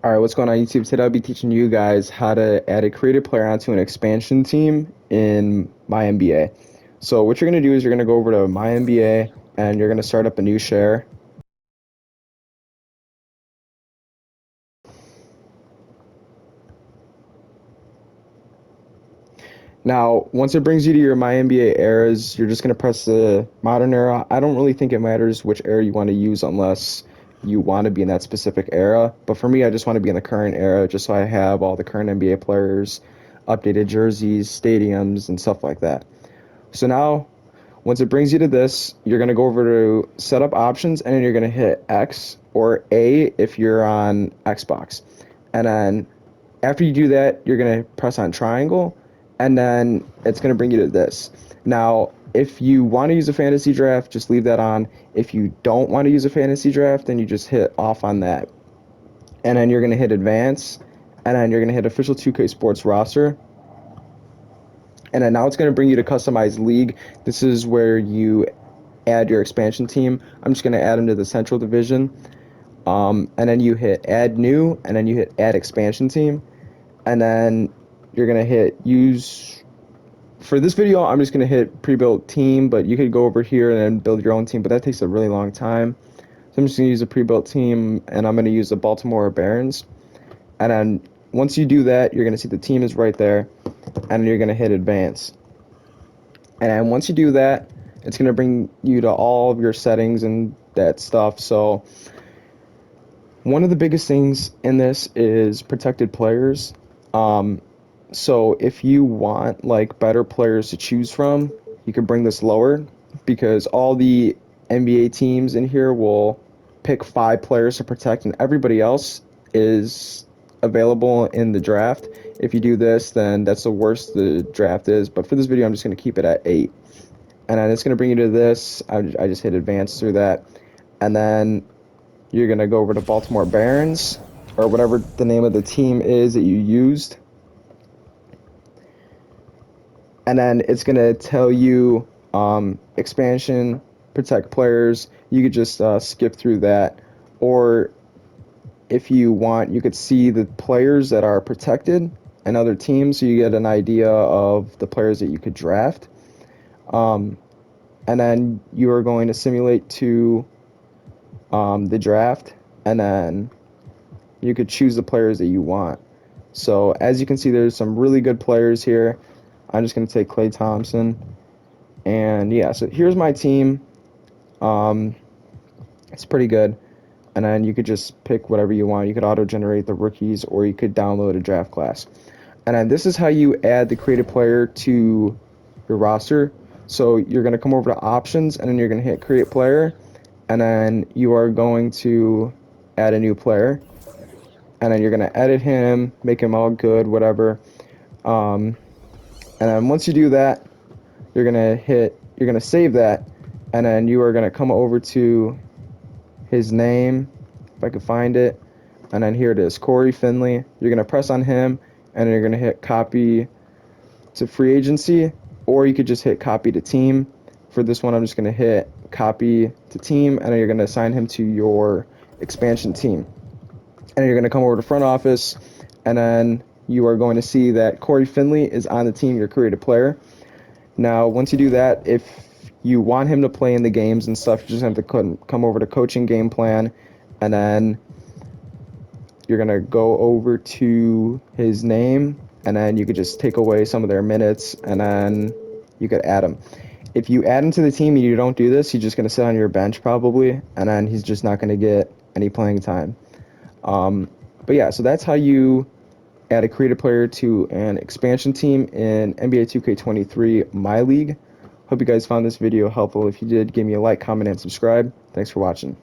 All right, what's going on YouTube? Today I'll be teaching you guys how to add a creative player onto an expansion team in My NBA. So what you're going to do is you're going to go over to My NBA and you're going to start up a new share. Now, once it brings you to your My NBA eras, you're just going to press the modern era. I don't really think it matters which era you want to use unless you want to be in that specific era. But for me, I just want to be in the current era just so I have all the current NBA players, updated jerseys, stadiums, and stuff like that. So now, once it brings you to this, you're going to go over to setup options and then you're going to hit X or A if you're on Xbox. And then after you do that, you're going to press on triangle and then it's going to bring you to this. Now, if you want to use a fantasy draft, just leave that on. If you don't want to use a fantasy draft, then you just hit off on that. And then you're going to hit advance and then you're going to hit official 2K Sports roster. And then now it's going to bring you to customize league. This is where you add your expansion team. I'm just going to add them to the central division. And then you hit add new, and then you hit add expansion team. And then you're going to hit use. For this video, I'm just going to hit pre-built team, but you could go over here and then build your own team, but that takes a really long time. So I'm just going to use a pre-built team, and I'm going to use the Baltimore Barons. And then once you do that, you're going to see the team is right there, and you're going to hit advance. And then once you do that, it's going to bring you to all of your settings and that stuff. So one of the biggest things in this is protected players. So if you want like better players to choose from, you can bring this lower because all the NBA teams in here will pick 5 players to protect and everybody else is available in the draft. If you do this, then that's the worst the draft is. But for this video, I'm just going to keep it at 8. And then it's going to bring you to this. I just hit advance through that. And then you're going to go over to Baltimore Barons or whatever the name of the team is that you used. And then it's going to tell you expansion, protect players. You could just skip through that. Or if you want, you could see the players that are protected and other teams, so you get an idea of the players that you could draft. And then you are going to simulate to the draft, and then you could choose the players that you want. So as you can see, there's some really good players here. I'm just going to take Klay Thompson. And yeah, so here's my team. It's pretty good. And then you could just pick whatever you want. You could auto-generate the rookies, or you could download a draft class. And then this is how you add the creative player to your roster. So you're going to come over to options, and then you're going to hit create player. And then you are going to add a new player. And then you're going to edit him, make him all good, whatever. And then once you do that, you're going to save that. And then you are going to come over to his name, if I could find it, and then here it is, Corey Finley. You're going to press on him, and then you're going to hit copy to free agency, or you could just hit copy to team. For this one, I'm just going to hit copy to team, and then you're going to assign him to your expansion team. And then you're going to come over to front office, and then you are going to see that Corey Finley is on the team, your creative player. Now, once you do that, if you want him to play in the games and stuff, you just have to come over to coaching game plan, and then you're going to go over to his name, and then you could just take away some of their minutes, and then you could add him. If you add him to the team and you don't do this, he's just going to sit on your bench probably, and then he's just not going to get any playing time. But yeah, so that's how you add a creative player to an expansion team in NBA 2K23 My League. Hope you guys found this video helpful. If you did, give me a like, comment, and subscribe. Thanks for watching.